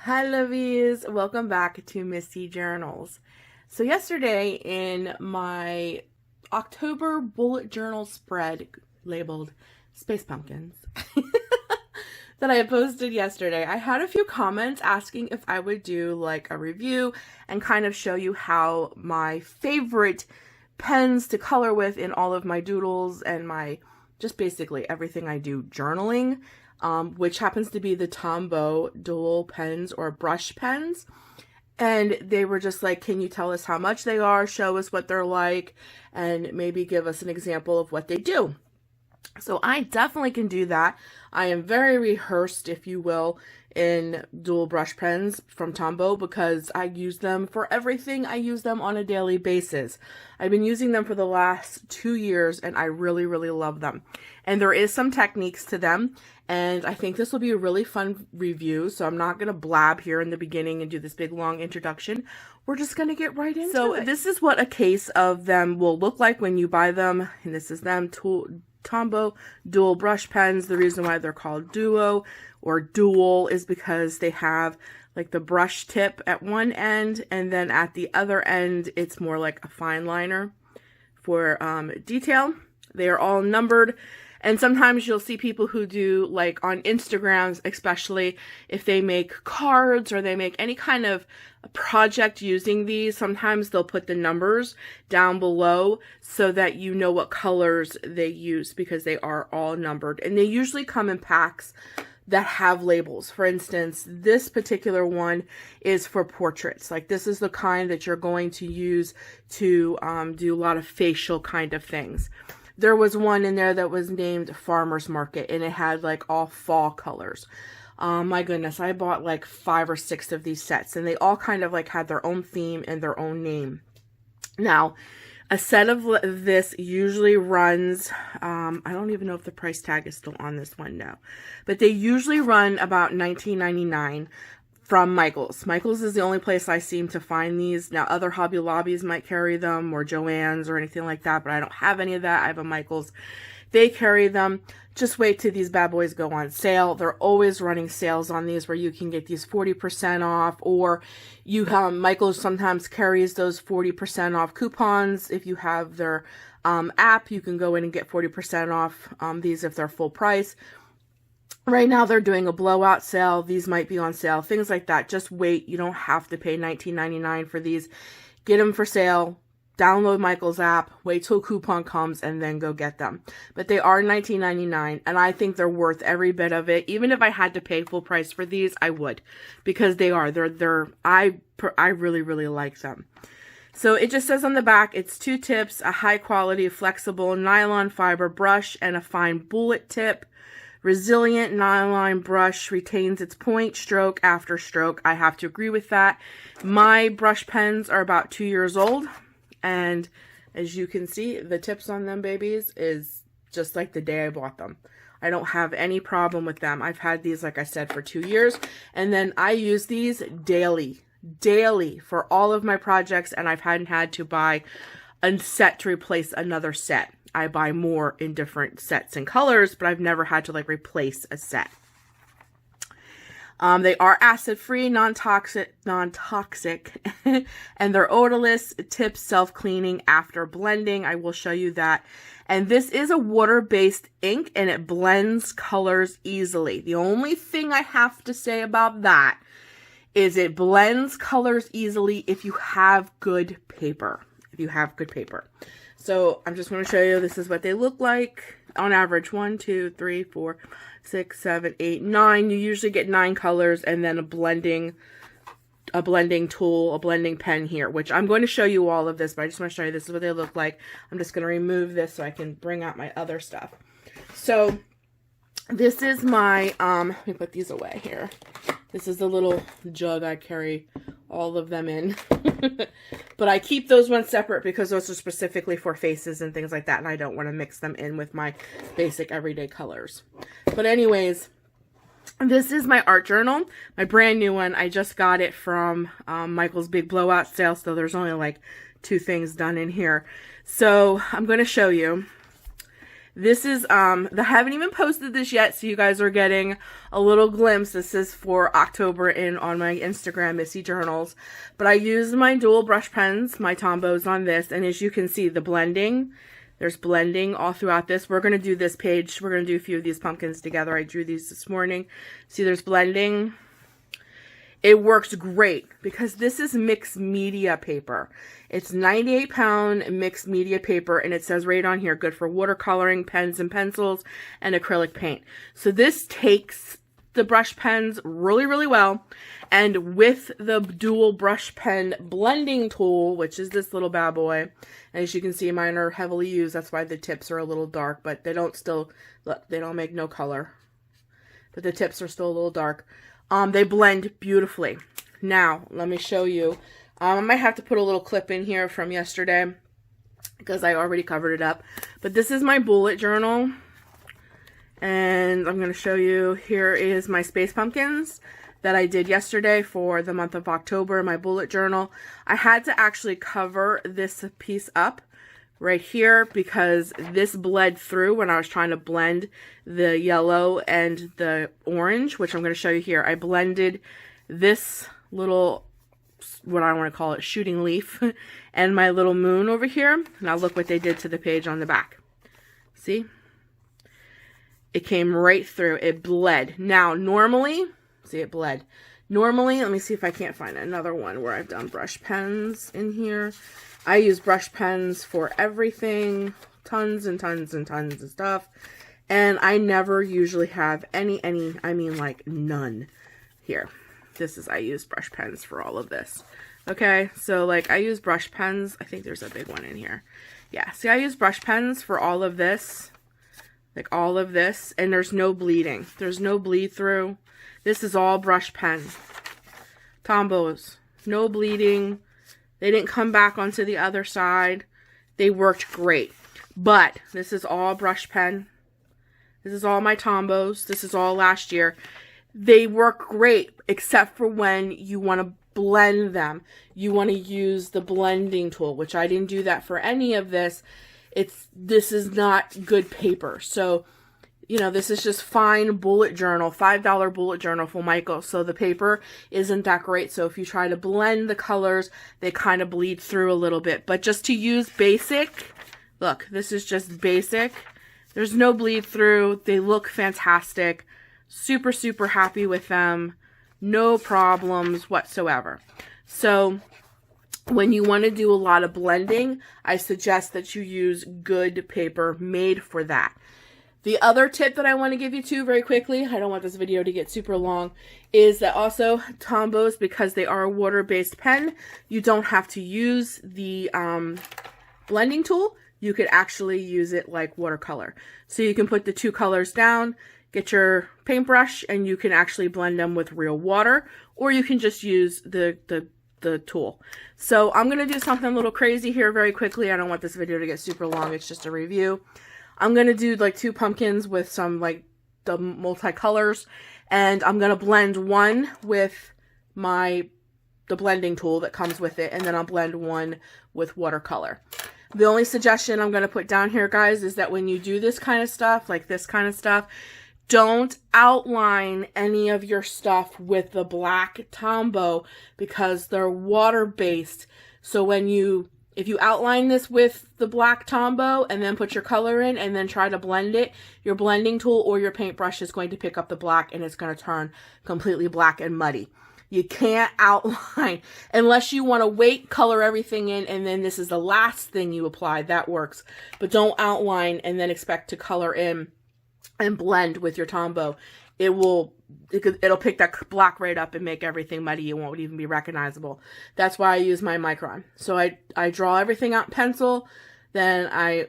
Hi lovies, welcome back to Missy Journals. So yesterday in my October bullet journal spread labeled Space Pumpkins that I posted yesterday, I had a few comments asking if I would do like a review and kind of show you how my favorite pens to color with in all of my doodles and my just basically everything I do journaling, which happens to be the Tombow dual pens or brush pens. And they were just like, can you tell us how much they are, show us what they're like, and maybe give us an example of what they do. So I definitely can do that. I am very rehearsed, if you will, in dual brush pens from Tombow because I use them for everything. I use them on a daily basis. I've been using them for the last 2 years and I really, really love them. And there is some techniques to them. And I think this will be a really fun review. So I'm not going to blab here in the beginning and do this big long introduction. We're just going to get right into it. So this is what a case of them will look like when you buy them. And this is them, Tombow dual brush pens. The reason why they're called duo or dual is because they have like the brush tip at one end, and then at the other end it's more like a fine liner for detail. They are all numbered, and sometimes you'll see people who do, like on Instagrams, especially if they make cards or they make any kind of project using these, sometimes they'll put the numbers down below so that you know what colors they use because they are all numbered. And they usually come in packs that have labels. For instance, this particular one is for portraits. Like this is the kind that you're going to use to do a lot of facial kind of things. There was one in there that was named Farmer's Market, and it had like all fall colors. My goodness, I bought like 5 or 6 of these sets, and they all kind of like had their own theme and their own name. Now, a set of this usually runs, I don't even know if the price tag is still on this one now, but they usually run about $19.99 from Michael's. Michael's is the only place I seem to find these. Now, other Hobby Lobbies might carry them, or Joann's or anything like that, but I don't have any of that. I have a Michael's. They carry them. Just wait till these bad boys go on sale. They're always running sales on these where you can get these 40% off, or you have Michael's sometimes carries those 40% off coupons. If you have their app, you can go in and get 40% off these if they're full price. Right now they're doing a blowout sale. These might be on sale, things like that. Just wait. You don't have to pay $19.99 for these. Get them for sale. Download Michael's app, wait till coupon comes, and then go get them. But they are $19.99, and I think they're worth every bit of it. Even if I had to pay full price for these, I would, because they are. I really, really like them. So it just says on the back, it's 2 tips, a high quality, flexible nylon fiber brush, and a fine bullet tip. Resilient nylon brush retains its point stroke after stroke. I have to agree with that. My brush pens are about 2 years old. And as you can see, the tips on them babies is just like the day I bought them. I don't have any problem with them. I've had these, like I said, for 2 years. And then I use these daily for all of my projects. And I hadn't had to buy a set to replace another set. I buy more in different sets and colors, but I've never had to like replace a set. They are acid-free, non-toxic, and they're odorless, tips self-cleaning after blending. I will show you that. And this is a water-based ink, and it blends colors easily. The only thing I have to say about that is it blends colors easily if you have good paper. So I'm just going to show you, this is what they look like. On average, 1, 2, 3, 4, 6, 7, 8, 9. You usually get 9 colors, and then a blending tool, a blending pen here, which I'm going to show you all of this, but I just want to show you this is what they look like. I'm just going to remove this so I can bring out my other stuff. So this is my, let me put these away here. This is the little jug I carry all of them in. But I keep those ones separate because those are specifically for faces and things like that, and I don't want to mix them in with my basic everyday colors. But anyways, this is my art journal, my brand new one. I just got it from Michael's big blowout sale, so there's only like 2 things done in here. So I'm going to show you. This is, I haven't even posted this yet, so you guys are getting a little glimpse. This is for October on my Instagram, Missy Journals. But I used my dual brush pens, my Tombows on this, and as you can see, the blending, there's blending all throughout this. We're going to do this page. We're going to do a few of these pumpkins together. I drew these this morning. See, there's blending. It works great because this is mixed media paper. It's 98-pound mixed media paper, and it says right on here, good for watercoloring, pens and pencils, and acrylic paint. So this takes the brush pens really, really well. And with the dual brush pen blending tool, which is this little bad boy, and as you can see, mine are heavily used. That's why the tips are a little dark, but they don't still, look, they don't make no color. But the tips are still a little dark. They blend beautifully. Now, let me show you. I might have to put a little clip in here from yesterday because I already covered it up. But this is my bullet journal. And I'm going to show you, here is my space pumpkins that I did yesterday for the month of October, my bullet journal. I had to actually cover this piece up right here because this bled through when I was trying to blend the yellow and the orange, which I'm going to show you here. I blended this little, what I want to call it, shooting leaf, and my little moon over here. Now look what they did to the page on the back. See? It came right through. It bled. Now, normally, see, it bled. Normally, let me see if I can't find another one where I've done brush pens in here. I use brush pens for everything, tons and tons and tons of stuff, and I never usually have any, I mean like none here. I use brush pens for all of this. Okay, so like I use brush pens, I think there's a big one in here. Yeah, see, I use brush pens for all of this, like all of this, and there's no bleeding. There's no bleed through. This is all brush pen. Tombows, no bleeding. They didn't come back onto the other side. They worked great. But this is all brush pen. This is all my Tombows. This is all last year. They work great, except for when you want to blend them. You want to use the blending tool, which I didn't do that for any of this. This is not good paper. So, you know, this is just fine bullet journal, $5 bullet journal for Michael. So the paper isn't that great. So if you try to blend the colors, they kind of bleed through a little bit. But just to use basic, look, this is just basic. There's no bleed through. They look fantastic. Super, super happy with them. No problems whatsoever. So when you want to do a lot of blending, I suggest that you use good paper made for that. The other tip that I want to give you too very quickly, I don't want this video to get super long, is that also Tombows, because they are a water-based pen, you don't have to use the blending tool. You could actually use it like watercolor. So you can put the two colors down, get your paintbrush, and you can actually blend them with real water, or you can just use the tool. So I'm going to do something a little crazy here very quickly. I don't want this video to get super long. It's just a review. I'm going to do like two pumpkins with some like the multicolors, and I'm going to blend one with the blending tool that comes with it, and then I'll blend one with watercolor. The only suggestion I'm going to put down here, guys, is that when you do this kind of stuff, like this kind of stuff, don't outline any of your stuff with the black Tombow because they're water-based. So if you outline this with the black Tombow and then put your color in and then try to blend it, your blending tool or your paintbrush is going to pick up the black and it's going to turn completely black and muddy. You can't outline unless you want to wait, color everything in, and then this is the last thing you apply. That works. But don't outline and then expect to color in and blend with your Tombow. It'll pick that black right up and make everything muddy. It won't even be recognizable. That's why I use my Micron. So I draw everything out in pencil, then I,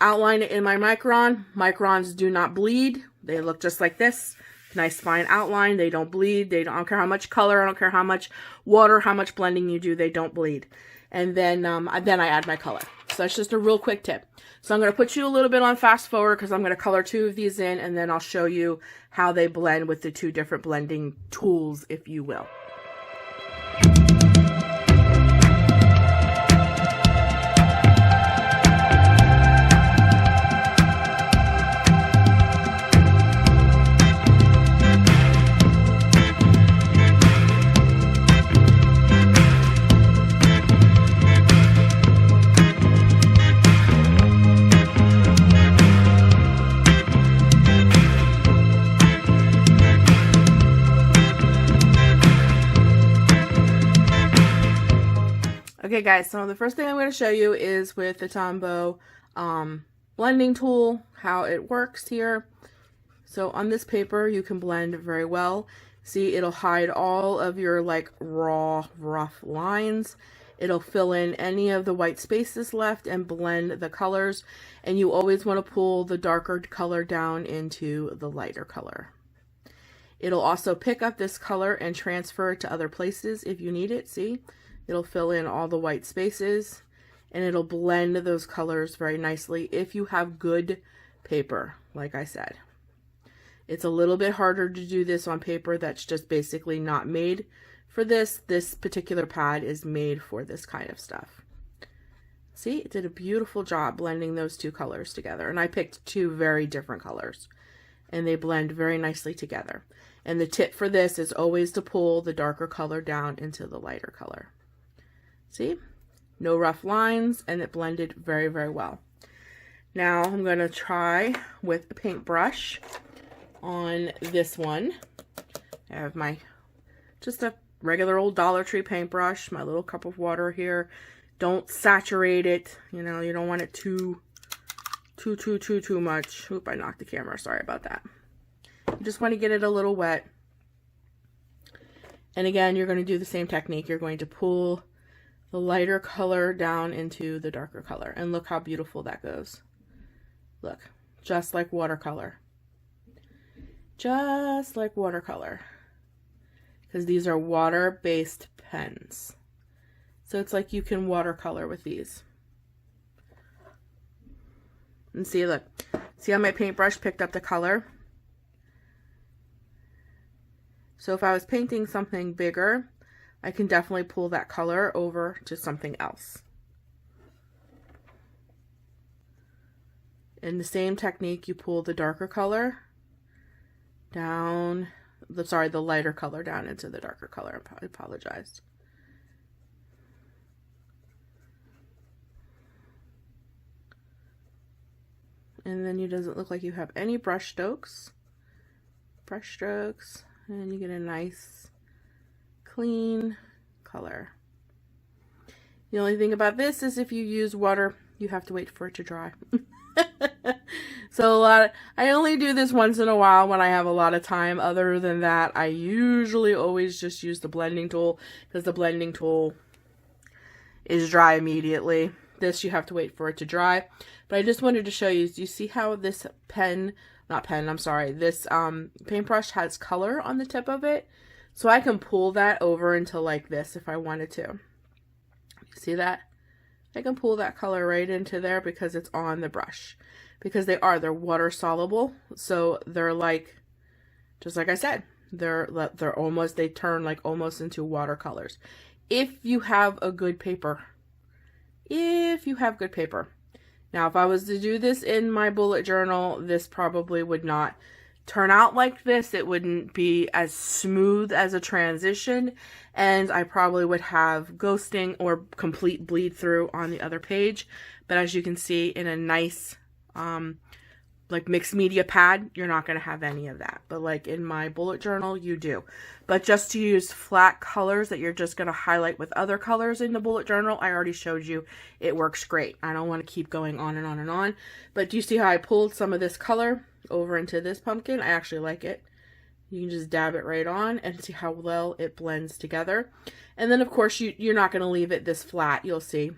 outline it in my Micron. Microns do not bleed. They look just like this. Nice fine outline. They don't bleed. I don't care how much color, I don't care how much water, how much blending you do, they don't bleed. And then I add my color. So that's just a real quick tip. So I'm going to put you a little bit on fast forward because I'm going to color two of these in, and then I'll show you how they blend with the two different blending tools, if you will. Okay guys, so the first thing I'm going to show you is with the Tombow blending tool, how it works here. So on this paper you can blend very well. See, it'll hide all of your like raw, rough lines. It'll fill in any of the white spaces left and blend the colors. And you always want to pull the darker color down into the lighter color. It'll also pick up this color and transfer it to other places if you need it. See, it'll fill in all the white spaces and it'll blend those colors very nicely if you have good paper, like I said. It's a little bit harder to do this on paper that's just basically not made for this. This particular pad is made for this kind of stuff. See, it did a beautiful job blending those two colors together. And I picked two very different colors and they blend very nicely together. And the tip for this is always to pull the darker color down into the lighter color. See, no rough lines, and it blended very, very well. Now I'm going to try with a paintbrush on this one. I have just a regular old Dollar Tree paintbrush, my little cup of water here. Don't saturate it, you know, you don't want it too much. Oop, I knocked the camera, sorry about that. You just want to get it a little wet. And again, you're going to do the same technique. You're going to pull the lighter color down into the darker color. And look how beautiful that goes. Look, just like watercolor. Just like watercolor. Because these are water-based pens. So it's like you can watercolor with these. And see, look. See how my paintbrush picked up the color? So if I was painting something bigger, I can definitely pull that color over to something else. In the same technique, you pull the darker color down, the lighter color down into the darker color. I apologize. And then it doesn't look like you have any brush strokes. And you get a nice clean color. The only thing about this is if you use water, you have to wait for it to dry. So I only do this once in a while when I have a lot of time. Other than that, I usually always just use the blending tool because the blending tool is dry immediately. This you have to wait for it to dry. But I just wanted to show you, do you see how this this paintbrush has color on the tip of it? So I can pull that over into like this if I wanted to. You see that? I can pull that color right into there because it's on the brush. Because they're water soluble. So they're like, just like I said, they turn like almost into watercolors. If you have a good paper. Now, if I was to do this in my bullet journal, this probably would not turn out like this. It wouldn't be as smooth as a transition, and I probably would have ghosting or complete bleed through on the other page. But as you can see, in a nice like mixed media pad, you're not going to have any of that. But like in my bullet journal, you do. But just to use flat colors that you're just going to highlight with other colors in the bullet journal, I already showed you, it works great. I don't want to keep going on and on and on. But do you see how I pulled some of this color over into this pumpkin? I actually like it. You can just dab it right on and see how well it blends together. And then of course you're not going to leave it this flat. You'll see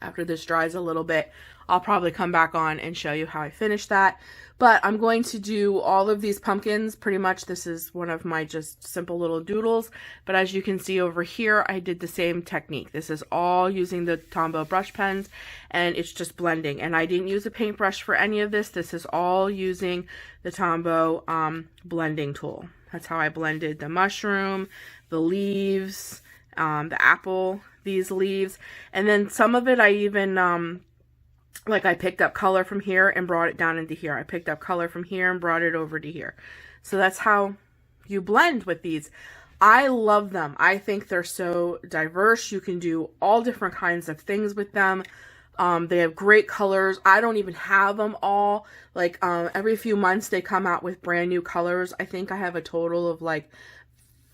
after this dries a little bit, I'll probably come back on and show you how I finish that. But I'm going to do all of these pumpkins. Pretty much this is one of my just simple little doodles. But as you can see over here, I did the same technique. This is all using the Tombow brush pens and it's just blending. And I didn't use a paintbrush for any of this. This is all using the Tombow blending tool. That's how I blended the mushroom, the leaves, the apple, these leaves. And then some of it I even like I picked up color from here and brought it down into here. I picked up color from here and brought it over to here. So that's how you blend with these. I love them. I think they're so diverse. You can do all different kinds of things with them. They have great colors. I don't even have them all. Like every few months they come out with brand new colors. I think I have a total of like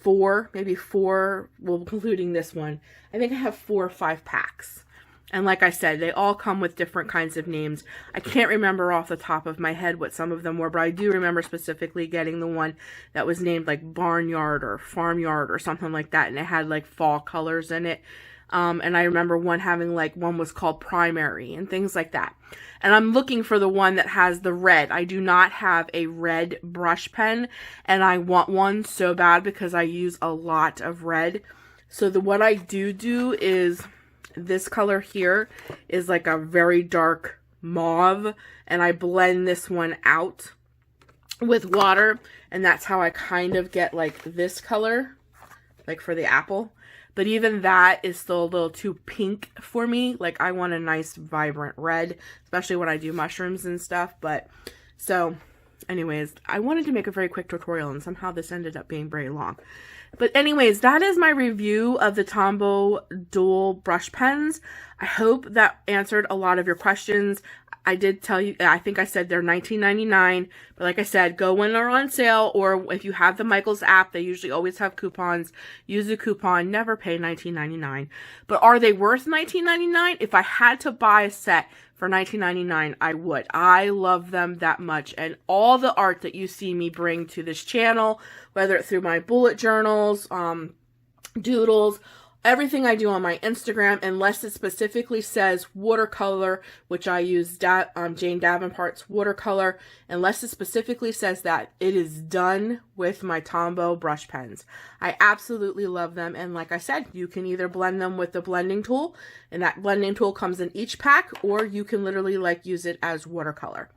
4, maybe 4, well, including this one. I think I have 4 or 5 packs. And like I said, they all come with different kinds of names. I can't remember off the top of my head what some of them were, but I do remember specifically getting the one that was named like Barnyard or Farmyard or something like that. And it had like fall colors in it. And I remember one having like, one was called Primary and things like that. And I'm looking for the one that has the red. I do not have a red brush pen, and I want one so bad because I use a lot of red. So what I do is, this color here is like a very dark mauve, and I blend this one out with water, and that's how I kind of get like this color, like for the apple. But even that is still a little too pink for me. Like, I want a nice vibrant red, especially when I do mushrooms and stuff. But so anyways, I wanted to make a very quick tutorial, and somehow this ended up being very long. But anyways, that is my review of the Tombow dual brush pens. I hope that answered a lot of your questions. I did tell you, I think I said they're $19.99, but like I said, go when they're on sale, or if you have the Michaels app, they usually always have coupons. Use the coupon, never pay $19.99. But are they worth $19.99? If I had to buy a set for $19.99, I would. I love them that much, and all the art that you see me bring to this channel, whether it's through my bullet journals, doodles, everything I do on my Instagram, unless it specifically says watercolor, which I use Jane Davenport's watercolor, unless it specifically says that, it is done with my Tombow brush pens. I absolutely love them, and like I said, you can either blend them with the blending tool, and that blending tool comes in each pack, or you can literally like use it as watercolor.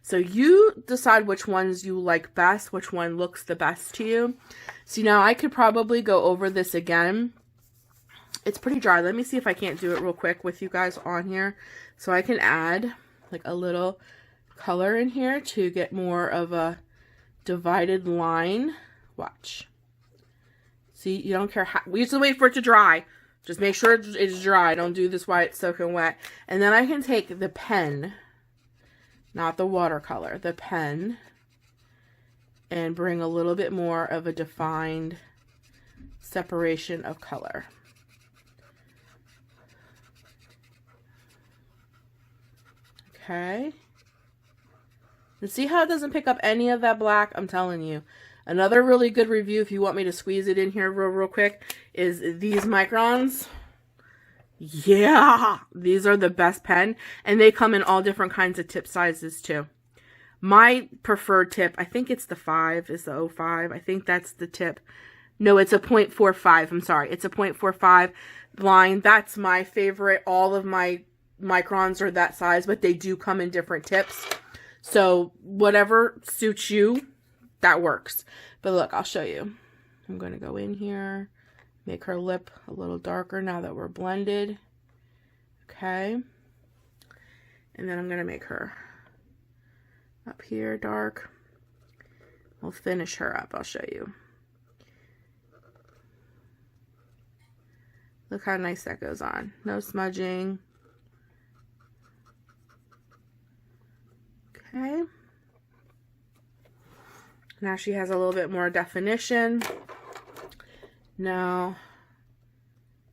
So you decide which ones you like best, which one looks the best to you. See, now I could probably go over this again. It's pretty dry. Let me see if I can't do it real quick with you guys on here. So I can add like a little color in here to get more of a divided line. Watch. See, you don't care how, we used to wait for it to dry. Just make sure it's dry. Don't do this while it's soaking wet. And then I can take the pen, not the watercolor, the pen, and bring a little bit more of a defined separation of color. Okay. And see how it doesn't pick up any of that black? I'm telling you. Another really good review, if you want me to squeeze it in here real quick, is these microns. Yeah, these are the best pen, and they come in all different kinds of tip sizes too. My preferred tip, I think it's the 5, is the 05. I think that's the tip. No, it's a 0.45. I'm sorry. It's a 0.45 line. That's my favorite. All of my microns are that size, but they do come in different tips. So whatever suits you, that works. But look, I'll show you. I'm going to go in here, make her lip a little darker now that we're blended. Okay. And then I'm going to make her up here dark. We'll finish her up. I'll show you. Look how nice that goes on. No smudging. Okay. Now she has a little bit more definition. Now,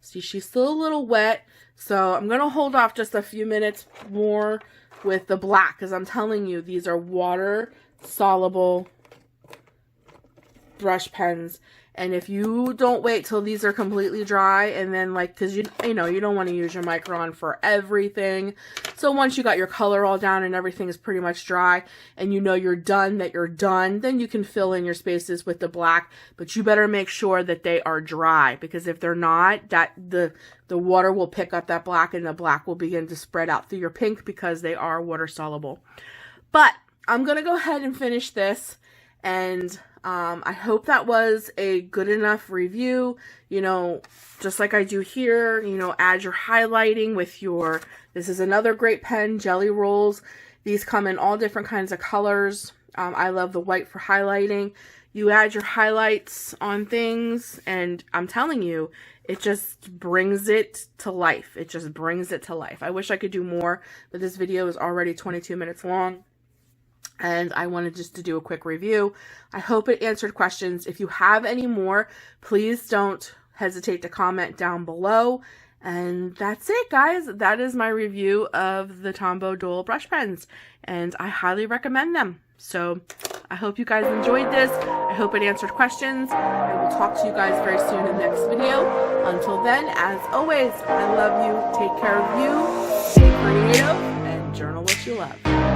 see, she's still a little wet, so I'm going to hold off just a few minutes more with the black, because I'm telling you, these are water-soluble brush pens. And if you don't wait till these are completely dry, and then like, because you know, you don't want to use your micron for everything. So once you got your color all down and everything is pretty much dry, and you know you're done, then you can fill in your spaces with the black. But you better make sure that they are dry, because if they're not, that the water will pick up that black, and the black will begin to spread out through your pink because they are water soluble. But I'm gonna go ahead and finish this, and I hope that was a good enough review. You know, just like I do here, you know, add your highlighting with your, this is another great pen, Jelly Rolls. These come in all different kinds of colors. I love the white for highlighting. You add your highlights on things, and I'm telling you, it just brings it to life. It just brings it to life. I wish I could do more, but this video is already 22 minutes long. and I wanted just to do a quick review. I hope it answered questions. If you have any more, please don't hesitate to comment down below. And that's it, guys. That is my review of the Tombow dual brush pens, and I highly recommend them. So I hope you guys enjoyed this. I hope it answered questions. I will talk to you guys very soon in the next video. Until then, as always, I love you. Take care of you. Stay creative and journal what you love.